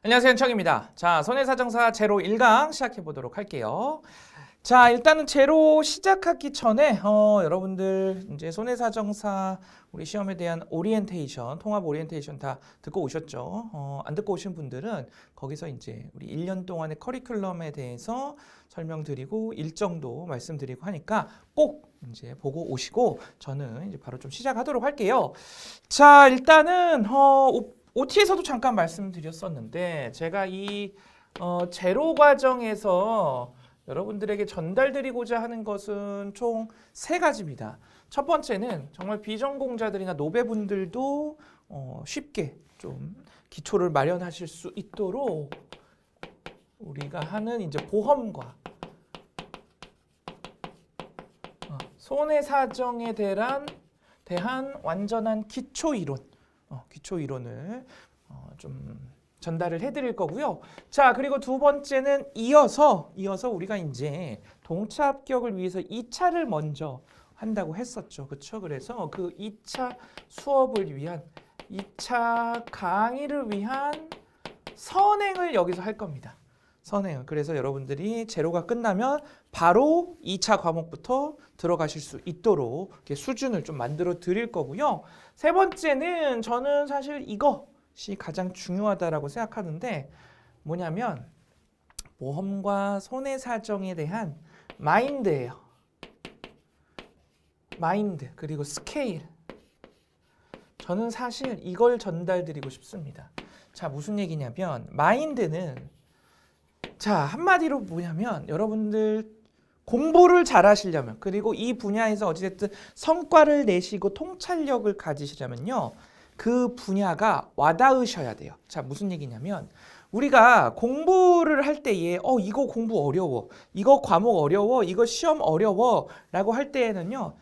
안녕하세요, 현청입니다. 자, 손해사정사 제로 1강 시작해 보도록 할게요. 자, 일단은 제로 시작하기 전에 여러분들 이제 손해사정사 우리 시험에 대한 오리엔테이션, 통합 오리엔테이션 다 듣고 오셨죠? 안 듣고 오신 분들은 거기서 이제 우리 1년 동안의 커리큘럼에 대해서 설명드리고 일정도 말씀드리고 하니까 꼭 이제 보고 오시고 저는 이제 바로 좀 시작하도록 할게요. 자, 일단은 OT에서도 잠깐 말씀드렸었는데 제가 이 제로 과정에서 여러분들에게 전달드리고자 하는 것은 총 3가지입니다. 첫 번째는 정말 비전공자들이나 노배분들도 쉽게 좀 기초를 마련하실 수 있도록 우리가 하는 이제 보험과 손해사정에 대한 완전한 기초 이론을 좀 전달을 해드릴 거고요. 자, 그리고 두 번째는 이어서 우리가 이제 동차 합격을 위해서 2차를 먼저 한다고 했었죠. 그렇죠? 그래서 그 2차 수업을 위한 2차 강의를 위한 선행을 여기서 할 겁니다. 선행을. 그래서 여러분들이 제로가 끝나면 바로 2차 과목부터 들어가실 수 있도록 이렇게 수준을 좀 만들어 드릴 거고요. 세 번째는 저는 사실 이것이 가장 중요하다라고 생각하는데 뭐냐면 보험과 손해사정에 대한 마인드예요. 마인드 그리고 스케일. 저는 사실 이걸 전달드리고 싶습니다. 자, 무슨 얘기냐면 마인드는 자, 한마디로 뭐냐면 여러분들 공부를 잘 하시려면 그리고 이 분야에서 어찌됐든 성과를 내시고 통찰력을 가지시려면요. 그 분야가 와닿으셔야 돼요. 자, 무슨 얘기냐면 우리가 공부를 할 때에 이거 공부 어려워. 이거 과목 어려워. 이거 시험 어려워. 라고 할 때에는요.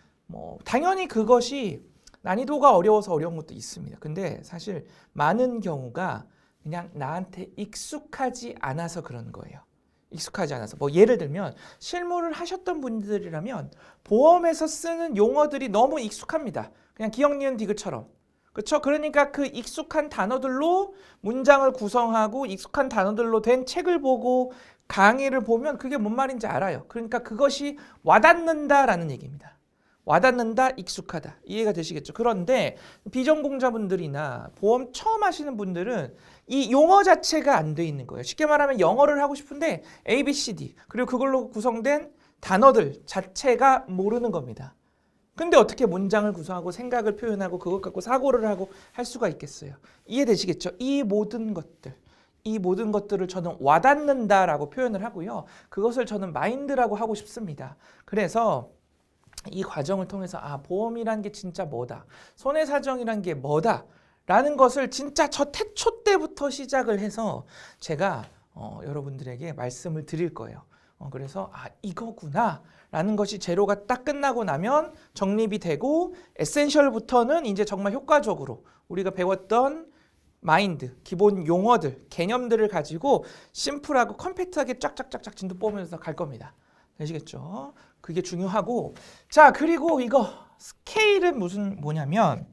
당연히 그것이 난이도가 어려워서 어려운 것도 있습니다. 근데 사실 많은 경우가 그냥 나한테 익숙하지 않아서 그런 거예요. 익숙하지 않아서. 예를 들면 실무를 하셨던 분들이라면 보험에서 쓰는 용어들이 너무 익숙합니다. 그냥 기억, 니은, 디귿처럼. 그렇죠? 그러니까 그 익숙한 단어들로 문장을 구성하고 익숙한 단어들로 된 책을 보고 강의를 보면 그게 뭔 말인지 알아요. 그러니까 그것이 와닿는다라는 얘기입니다. 와닿는다, 익숙하다. 이해가 되시겠죠? 그런데 비전공자분들이나 보험 처음 하시는 분들은 이 용어 자체가 안 돼 있는 거예요. 쉽게 말하면 영어를 하고 싶은데 A, B, C, D 그리고 그걸로 구성된 단어들 자체가 모르는 겁니다. 근데 어떻게 문장을 구성하고 생각을 표현하고 그것 갖고 사고를 하고 할 수가 있겠어요? 이해되시겠죠? 이 모든 것들을 저는 와닿는다라고 표현을 하고요. 그것을 저는 마인드라고 하고 싶습니다. 그래서 이 과정을 통해서 보험이란 게 진짜 뭐다. 손해사정이란 게 뭐다. 라는 것을 진짜 저 태초 때부터 시작을 해서 제가 여러분들에게 말씀을 드릴 거예요. 그래서 이거구나 라는 것이 제로가 딱 끝나고 나면 정립이 되고 에센셜부터는 이제 정말 효과적으로 우리가 배웠던 마인드, 기본 용어들, 개념들을 가지고 심플하고 컴팩트하게 쫙쫙쫙쫙 진도 뽑으면서 갈 겁니다. 되시겠죠? 그게 중요하고 자, 그리고 이거 스케일은 뭐냐면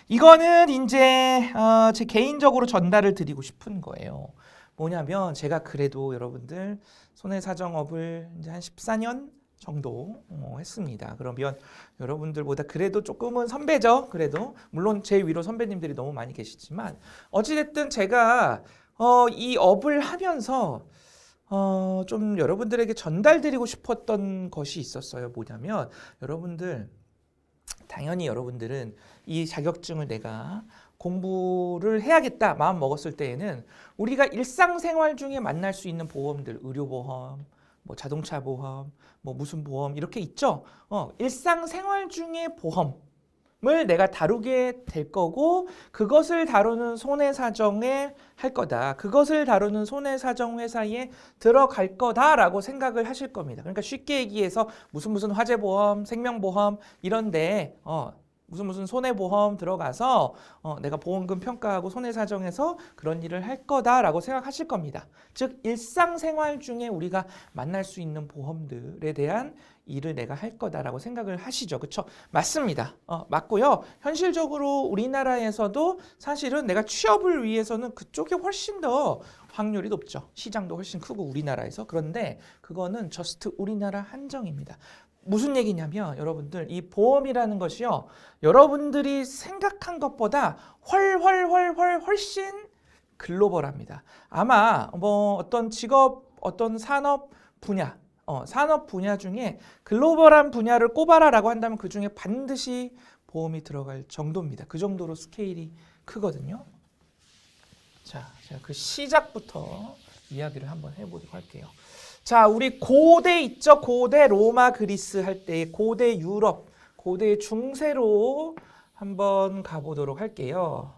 이거는 이제 제 개인적으로 전달을 드리고 싶은 거예요. 뭐냐면 제가 그래도 여러분들 손해사정업을 이제 한 14년 정도 했습니다. 그러면 여러분들보다 그래도 조금은 선배죠. 그래도 물론 제 위로 선배님들이 너무 많이 계시지만 어찌됐든 제가 이 업을 하면서 좀 여러분들에게 전달드리고 싶었던 것이 있었어요. 뭐냐면 당연히 여러분들은 이 자격증을 내가 공부를 해야겠다 마음 먹었을 때에는 우리가 일상생활 중에 만날 수 있는 보험들, 의료보험, 자동차 보험, 무슨 보험 이렇게 있죠. 일상생활 중에 보험을 내가 다루게 될 거고 그것을 다루는 손해사정에 할 거다. 그것을 다루는 손해사정 회사에 들어갈 거다라고 생각을 하실 겁니다. 그러니까 쉽게 얘기해서 무슨 화재보험, 생명보험 이런데 무슨 손해보험 들어가서 내가 보험금 평가하고 손해사정해서 그런 일을 할 거다라고 생각하실 겁니다. 즉 일상생활 중에 우리가 만날 수 있는 보험들에 대한 일을 내가 할 거다라고 생각을 하시죠. 그렇죠? 맞습니다. 맞고요. 현실적으로 우리나라에서도 사실은 내가 취업을 위해서는 그쪽이 훨씬 더 확률이 높죠. 시장도 훨씬 크고 우리나라에서. 그런데 그거는 저스트 우리나라 한정입니다. 무슨 얘기냐면 여러분들 이 보험이라는 것이요. 여러분들이 생각한 것보다 훨씬 글로벌합니다. 아마 뭐 어떤 직업, 어떤 산업 분야 중에 글로벌한 분야를 꼽아라라고 한다면 그 중에 반드시 보험이 들어갈 정도입니다. 그 정도로 스케일이 크거든요. 자, 제가 그 시작부터 이야기를 한번 해보도록 할게요. 자, 우리 고대 있죠? 고대 로마 그리스 할 때 고대 유럽, 고대 중세로 한번 가보도록 할게요.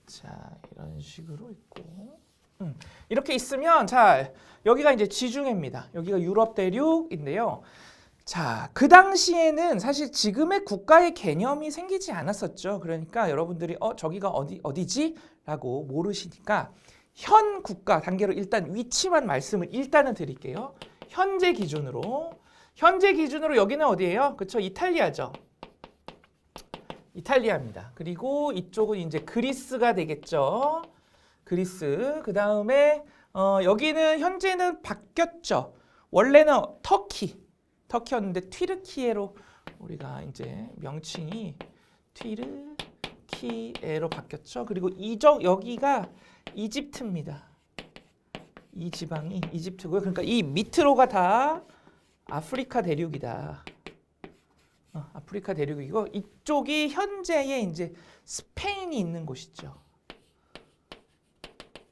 자, 이런 식으로 있고 이렇게 있으면 자, 여기가 이제 지중해입니다. 여기가 유럽 대륙인데요. 자, 그 당시에는 사실 지금의 국가의 개념이 생기지 않았었죠. 그러니까 여러분들이 저기가 어디지? 라고 모르시니까 현 국가 단계로 일단 위치만 말씀을 일단은 드릴게요. 현재 기준으로 여기는 어디예요? 그렇죠? 이탈리아죠. 이탈리아입니다. 그리고 이쪽은 이제 그리스가 되겠죠. 그리스. 그 다음에 여기는 현재는 바뀌었죠. 원래는 터키였는데 튀르키예로 우리가 이제 명칭이 튀르키예로 바뀌었죠. 그리고 여기가 이집트입니다. 이 지방이 이집트고요. 그러니까 이 밑으로가 다 아프리카 대륙이다. 아프리카 대륙이고 이쪽이 현재의 이제 스페인이 있는 곳이죠.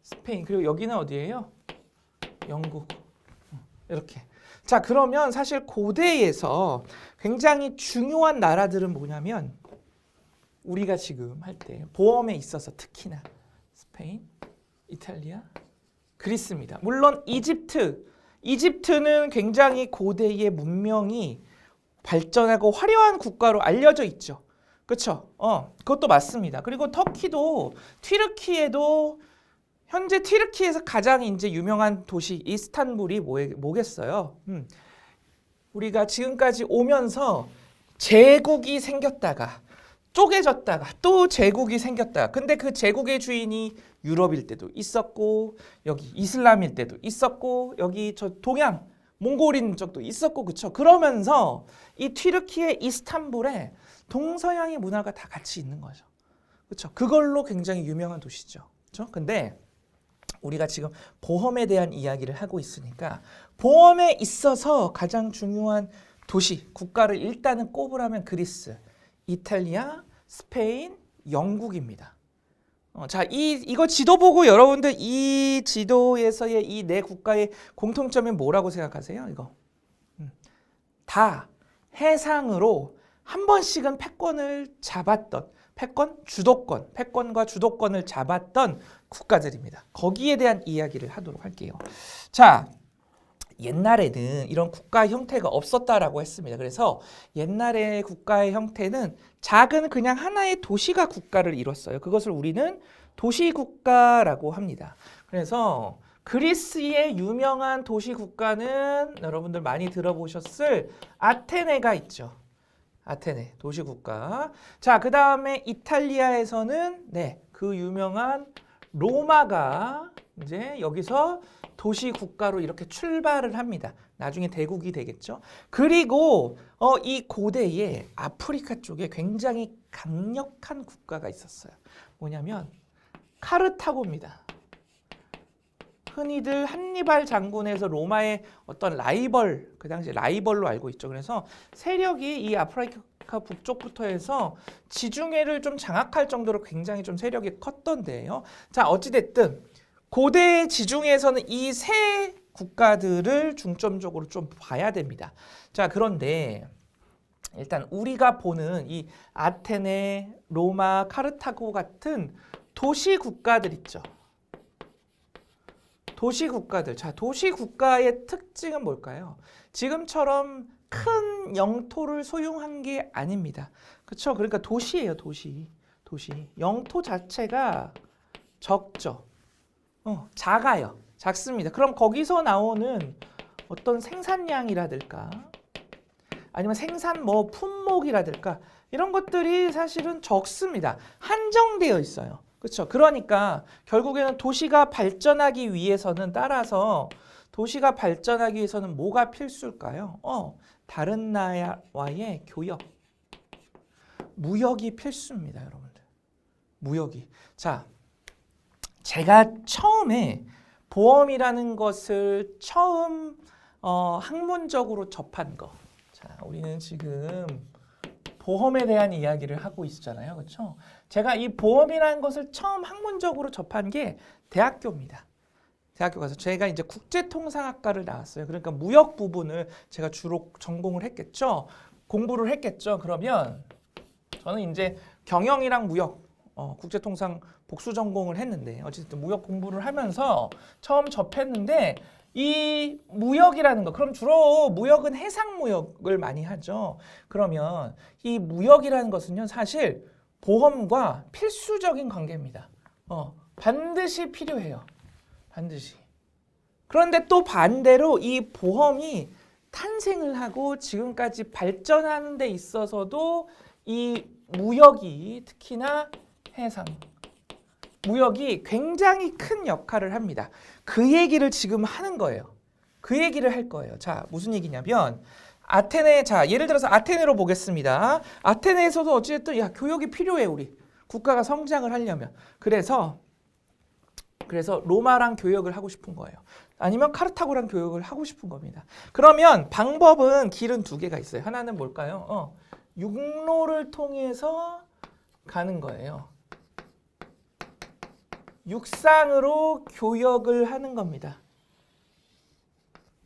스페인. 그리고 여기는 어디예요? 영국. 이렇게. 자, 그러면 사실 고대에서 굉장히 중요한 나라들은 뭐냐면 우리가 지금 할 때 보험에 있어서 특히나 스페인, 이탈리아, 그리스입니다. 물론 이집트는 굉장히 고대의 문명이 발전하고 화려한 국가로 알려져 있죠. 그렇죠? 그것도 맞습니다. 그리고 터키도 튀르키예도 현재 튀르키예에서 가장 이제 유명한 도시 이스탄불이 뭐겠어요? 우리가 지금까지 오면서 제국이 생겼다가 쪼개졌다가 또 제국이 생겼다가 근데 그 제국의 주인이 유럽일 때도 있었고 여기 이슬람일 때도 있었고 여기 저 동양 몽골인 적도 있었고 그렇죠. 그러면서 이 튀르키예 이스탄불에 동서양의 문화가 다 같이 있는 거죠. 그렇죠. 그걸로 굉장히 유명한 도시죠. 그렇죠? 근데 우리가 지금 보험에 대한 이야기를 하고 있으니까 보험에 있어서 가장 중요한 도시, 국가를 일단은 꼽으라면 그리스, 이탈리아, 스페인, 영국입니다. 자, 이거 지도 보고 여러분들 이 지도에서의 이 네 국가의 공통점이 뭐라고 생각하세요? 이거 다 해상으로 한 번씩은 패권을 잡았던 패권과 주도권을 잡았던 국가들입니다. 거기에 대한 이야기를 하도록 할게요. 자, 옛날에는 이런 국가 형태가 없었다라고 했습니다. 그래서 옛날의 국가의 형태는 작은 그냥 하나의 도시가 국가를 이뤘어요. 그것을 우리는 도시국가라고 합니다. 그래서 그리스의 유명한 도시국가는 여러분들 많이 들어보셨을 아테네가 있죠. 아테네, 도시국가. 자, 그 다음에 이탈리아에서는 그 유명한 로마가 이제 여기서 도시국가로 이렇게 출발을 합니다. 나중에 대국이 되겠죠. 그리고 이 고대에 아프리카 쪽에 굉장히 강력한 국가가 있었어요. 뭐냐면 카르타고입니다. 흔히들 한니발 장군에서 로마의 어떤 라이벌, 그 당시 라이벌로 알고 있죠. 그래서 세력이 이 아프리카 북쪽부터 해서 지중해를 좀 장악할 정도로 굉장히 좀 세력이 컸던데요. 자, 어찌됐든 고대 지중해에서는 이 세 국가들을 중점적으로 좀 봐야 됩니다. 자, 그런데 일단 우리가 보는 이 아테네, 로마, 카르타고 같은 도시 국가들 있죠. 도시국가들. 자, 도시국가의 특징은 뭘까요? 지금처럼 큰 영토를 소유한 게 아닙니다. 그렇죠? 그러니까 도시예요, 도시. 영토 자체가 적죠. 작아요. 작습니다. 그럼 거기서 나오는 어떤 생산량이라든가 아니면 생산 품목이라든가 이런 것들이 사실은 적습니다. 한정되어 있어요. 그렇죠? 그러니까 결국에는 도시가 발전하기 위해서는 도시가 발전하기 위해서는 뭐가 필수일까요? 다른 나라와의 교역, 무역이 필수입니다, 여러분들. 무역이. 자, 제가 처음에 보험이라는 것을 처음 학문적으로 접한 거. 자, 우리는 지금 보험에 대한 이야기를 하고 있잖아요. 그렇죠? 제가 이 보험이라는 것을 처음 학문적으로 접한 게 대학교입니다. 대학교 가서 제가 이제 국제통상학과를 나왔어요. 그러니까 무역 부분을 제가 주로 전공을 했겠죠. 공부를 했겠죠. 그러면 저는 이제 경영이랑 무역, 국제통상 복수 전공을 했는데 어쨌든 무역 공부를 하면서 처음 접했는데 이 무역이라는 거, 그럼 주로 무역은 해상 무역을 많이 하죠. 그러면 이 무역이라는 것은요, 사실 보험과 필수적인 관계입니다. 반드시 필요해요. 반드시. 그런데 또 반대로 이 보험이 탄생을 하고 지금까지 발전하는 데 있어서도 이 무역이 특히나 해상 무역이 굉장히 큰 역할을 합니다. 그 얘기를 지금 하는 거예요. 그 얘기를 할 거예요. 자, 무슨 얘기냐면 아테네, 자, 예를 들어서 아테네로 보겠습니다. 아테네에서도 어찌됐든 교역이 필요해, 우리. 국가가 성장을 하려면. 그래서 로마랑 교역을 하고 싶은 거예요. 아니면 카르타고랑 교역을 하고 싶은 겁니다. 그러면 길은 두 개가 있어요. 하나는 뭘까요? 육로를 통해서 가는 거예요. 육상으로 교역을 하는 겁니다.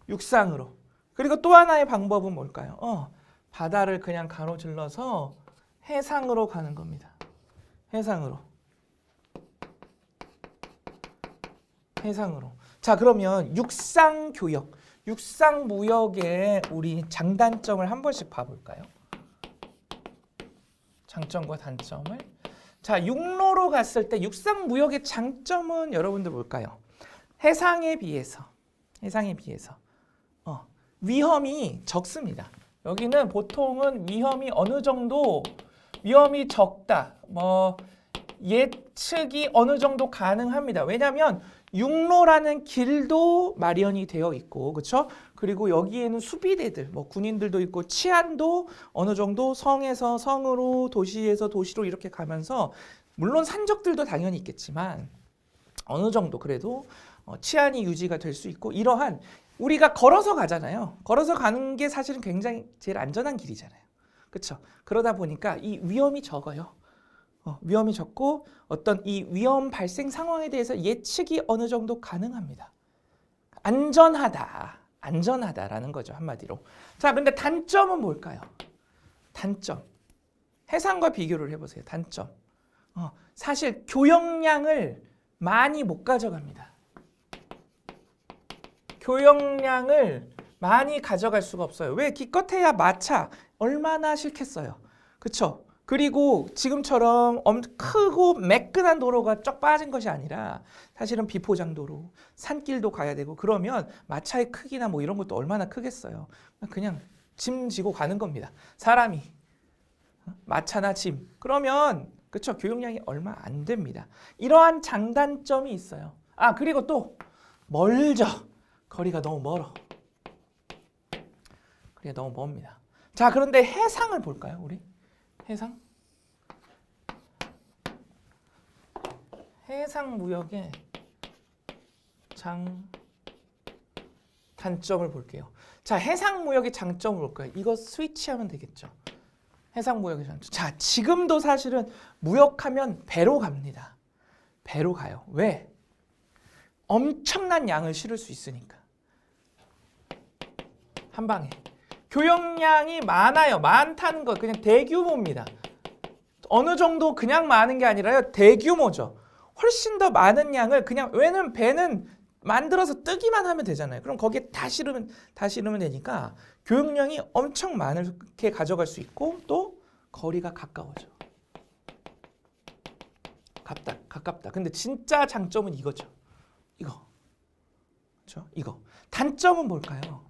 육상으로. 그리고 또 하나의 방법은 뭘까요? 바다를 그냥 가로질러서 해상으로 가는 겁니다. 해상으로. 자, 그러면 육상 교역, 육상 무역의 우리 장단점을 한 번씩 봐볼까요? 장점과 단점을. 자, 육로로 갔을 때 육상 무역의 장점은 여러분들 뭘까요? 해상에 비해서 위험이 적습니다. 여기는 보통은 위험이 어느 정도 위험이 적다. 예측이 어느 정도 가능합니다. 왜냐하면 육로라는 길도 마련이 되어 있고, 그렇죠? 그리고 여기에는 수비대들, 군인들도 있고, 치안도 어느 정도 성에서 성으로, 도시에서 도시로 이렇게 가면서, 물론 산적들도 당연히 있겠지만 어느 정도 그래도 치안이 유지가 될 수 있고, 이러한 우리가 걸어서 가잖아요. 걸어서 가는 게 사실은 굉장히 제일 안전한 길이잖아요. 그렇죠? 그러다 보니까 이 위험이 적어요. 위험이 적고 어떤 이 위험 발생 상황에 대해서 예측이 어느 정도 가능합니다. 안전하다라는 거죠, 한마디로. 자, 근데 단점은 뭘까요? 단점. 해상과 비교를 해보세요. 단점. 사실 교역량을 많이 못 가져갑니다. 교역량을 많이 가져갈 수가 없어요. 왜? 기껏해야 마차 얼마나 싫겠어요. 그렇죠? 그리고 지금처럼 크고 매끈한 도로가 쫙 빠진 것이 아니라 사실은 비포장도로, 산길도 가야 되고, 그러면 마차의 크기나 이런 것도 얼마나 크겠어요. 그냥 짐 지고 가는 겁니다. 사람이. 마차나 짐. 그러면 그렇죠? 교역량이 얼마 안 됩니다. 이러한 장단점이 있어요. 그리고 또 멀죠. 거리가 너무 멀어. 거리가 너무 멉니다. 자, 그런데 해상을 볼까요, 우리? 해상 무역의 단점을 볼게요. 자, 해상 무역의 장점을 볼까요? 이거 스위치하면 되겠죠. 해상 무역의 장점. 자, 지금도 사실은 무역하면 배로 갑니다. 배로 가요. 왜? 엄청난 양을 실을 수 있으니까. 한 방에. 교역량이 많아요. 많다는 거 그냥 대규모입니다. 어느 정도 그냥 많은 게 아니라요. 대규모죠. 훨씬 더 많은 양을 그냥, 왜냐면 배는 만들어서 뜨기만 하면 되잖아요. 그럼 거기에 다 실으면 되니까 교육량이 엄청 많게 가져갈 수 있고 또 거리가 가까워져. 가깝다. 근데 진짜 장점은 이거죠. 이거. 그렇죠? 이거. 단점은 뭘까요?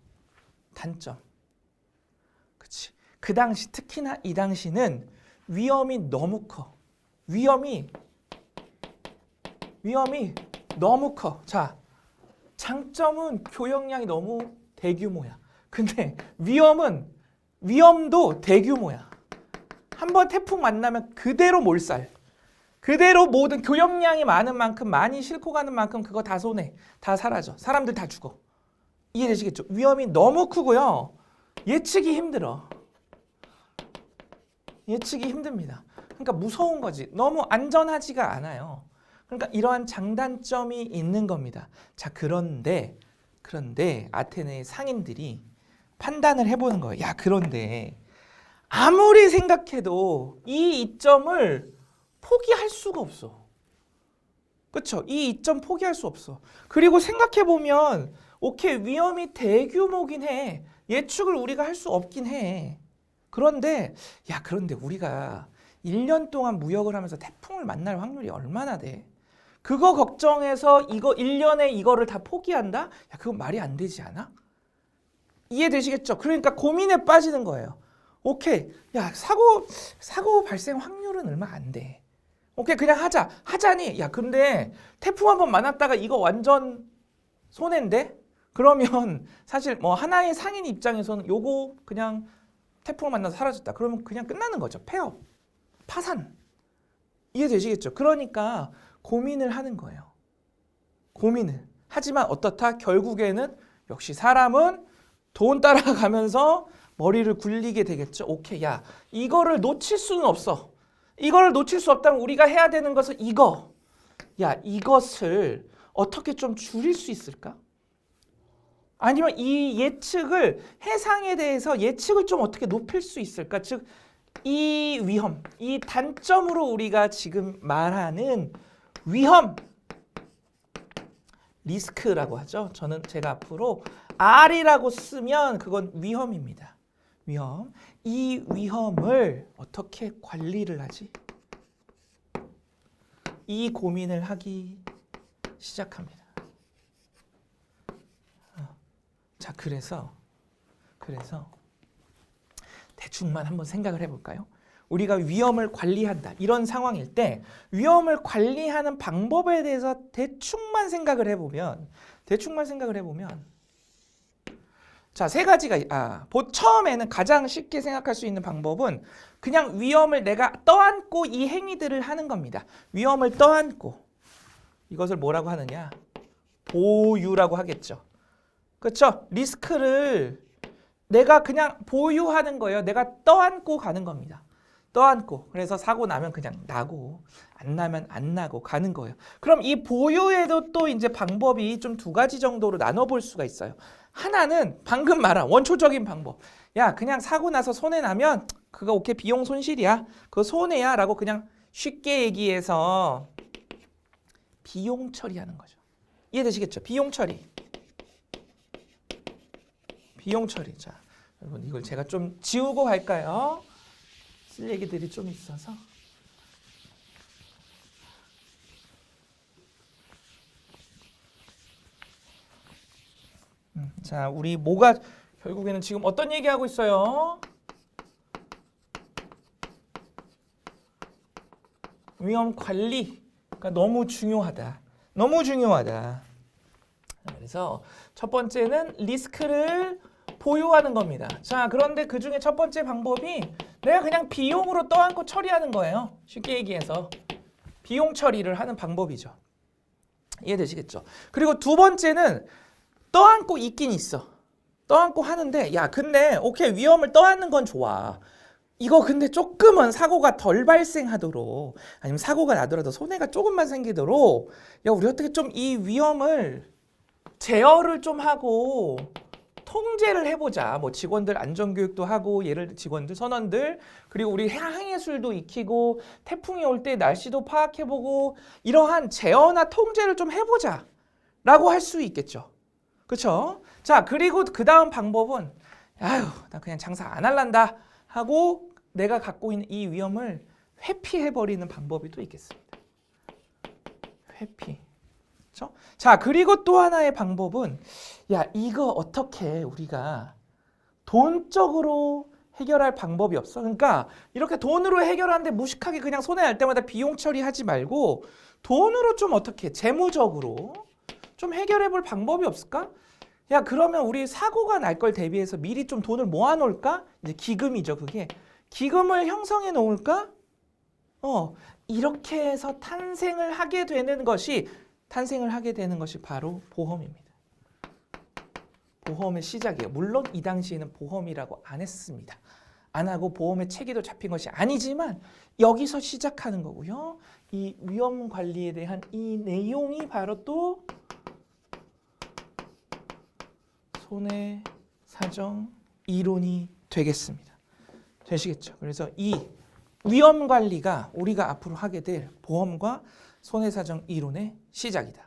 단점. 그치. 그 당시 특히나 이 당시는 위험이 너무 커. 위험이 너무 커. 자, 장점은 교역량이 너무 대규모야. 근데 위험도 대규모야. 한번 태풍 만나면 그대로 몰살. 그대로 모든 교역량이 많은 만큼 많이 싣고 가는 만큼 그거 다 손해. 다 사라져. 사람들 다 죽어. 이해되시겠죠? 위험이 너무 크고요. 예측이 힘들어. 예측이 힘듭니다. 그러니까 무서운 거지. 너무 안전하지가 않아요. 그러니까 이러한 장단점이 있는 겁니다. 자, 그런데 아테네의 상인들이 판단을 해보는 거예요. 야, 그런데 아무리 생각해도 이 이점을 포기할 수가 없어. 그렇죠? 이 이점 포기할 수 없어. 그리고 생각해보면 오케이, 위험이 대규모긴 해. 예측을 우리가 할 수 없긴 해. 그런데 우리가 1년 동안 무역을 하면서 태풍을 만날 확률이 얼마나 돼? 그거 걱정해서 이거 1년에 이거를 다 포기한다? 야, 그건 말이 안 되지 않아? 이해되시겠죠? 그러니까 고민에 빠지는 거예요. 오케이, 야, 사고 발생 확률은 얼마 안 돼. 오케이, 그냥 하자니. 야, 근데 태풍 한번 만났다가 이거 완전 손해인데? 그러면 사실 뭐 하나의 상인 입장에서는 요거 그냥 태풍을 만나서 사라졌다. 그러면 그냥 끝나는 거죠. 폐업, 파산. 이해되시겠죠? 그러니까 고민을 하는 거예요. 고민을. 하지만 어떻다? 결국에는 역시 사람은 돈 따라가면서 머리를 굴리게 되겠죠. 오케이, 야, 이거를 놓칠 수는 없어. 이거를 놓칠 수 없다면 우리가 해야 되는 것은 이거. 야, 이것을 어떻게 좀 줄일 수 있을까? 아니면 이 예측을, 해상에 대해서 예측을 좀 어떻게 높일 수 있을까? 즉, 이 위험, 이 단점으로 우리가 지금 말하는 위험, 리스크라고 하죠. 제가 앞으로 R이라고 쓰면 그건 위험입니다. 위험. 이 위험을 어떻게 관리를 하지? 이 고민을 하기 시작합니다. 자, 그래서 대충만 한번 생각을 해볼까요? 우리가 위험을 관리한다. 이런 상황일 때 위험을 관리하는 방법에 대해서 대충만 생각을 해보면 자, 세 가지가 처음에는 가장 쉽게 생각할 수 있는 방법은 그냥 위험을 내가 떠안고 이 행위들을 하는 겁니다. 위험을 떠안고 이것을 뭐라고 하느냐? 보유라고 하겠죠. 그렇죠? 리스크를 내가 그냥 보유하는 거예요. 내가 떠안고 가는 겁니다. 떠안고. 그래서 사고 나면 그냥 나고 안 나면 안 나고 가는 거예요. 그럼 이 보유에도 또 이제 방법이 좀 두 가지 정도로 나눠볼 수가 있어요. 하나는 방금 말한 원초적인 방법. 야, 그냥 사고 나서 손해 나면 그거 오케이, 비용 손실이야. 그거 손해야 라고 그냥 쉽게 얘기해서 비용 처리하는 거죠. 이해되시겠죠? 비용 처리. 자, 여러분 이걸 제가 좀 지우고 갈까요? 쓸 얘기들이 좀 있어서. 자, 우리 뭐가 결국에는 지금 어떤 얘기하고 있어요? 위험 관리가 너무 중요하다. 그래서 첫 번째는 리스크를 보유하는 겁니다. 자, 그런데 그 중에 첫 번째 방법이 내가 그냥 비용으로 떠안고 처리하는 거예요. 쉽게 얘기해서 비용 처리를 하는 방법이죠. 이해되시겠죠? 그리고 두 번째는 떠안고 있긴 있어. 떠안고 하는데 야, 근데 오케이, 위험을 떠안는 건 좋아. 이거 근데 조금은 사고가 덜 발생하도록, 아니면 사고가 나더라도 손해가 조금만 생기도록, 야, 우리 어떻게 좀 이 위험을 제어를 좀 하고 통제를 해보자. 뭐 직원들 안전교육도 하고, 직원들 선원들, 그리고 우리 항해술도 익히고, 태풍이 올 때 날씨도 파악해보고, 이러한 제어나 통제를 좀 해보자 라고 할 수 있겠죠. 그렇죠? 자, 그리고 그 다음 방법은 아유, 나 그냥 장사 안 할란다 하고 내가 갖고 있는 이 위험을 회피해버리는 방법이 또 있겠습니다. 회피. 그렇죠? 자, 그리고 또 하나의 방법은 야, 이거 어떻게 우리가 돈적으로 해결할 방법이 없어. 그러니까 이렇게 돈으로 해결하는데 무식하게 그냥 손해 날 때마다 비용 처리하지 말고 돈으로 좀 어떻게 재무적으로 좀 해결해 볼 방법이 없을까? 야, 그러면 우리 사고가 날 걸 대비해서 미리 좀 돈을 모아 놓을까? 이제 기금이죠, 그게. 기금을 형성해 놓을까? 이렇게 해서 탄생을 하게 되는 것이 바로 보험입니다. 보험의 시작이에요. 물론 이 당시에는 보험이라고 안 했습니다. 안 하고 보험의 체계도 잡힌 것이 아니지만 여기서 시작하는 거고요. 이 위험 관리에 대한 이 내용이 바로 또 손해사정 이론이 되겠습니다. 되시겠죠? 그래서 이 위험 관리가 우리가 앞으로 하게 될 보험과 손해사정 이론의 시작이다.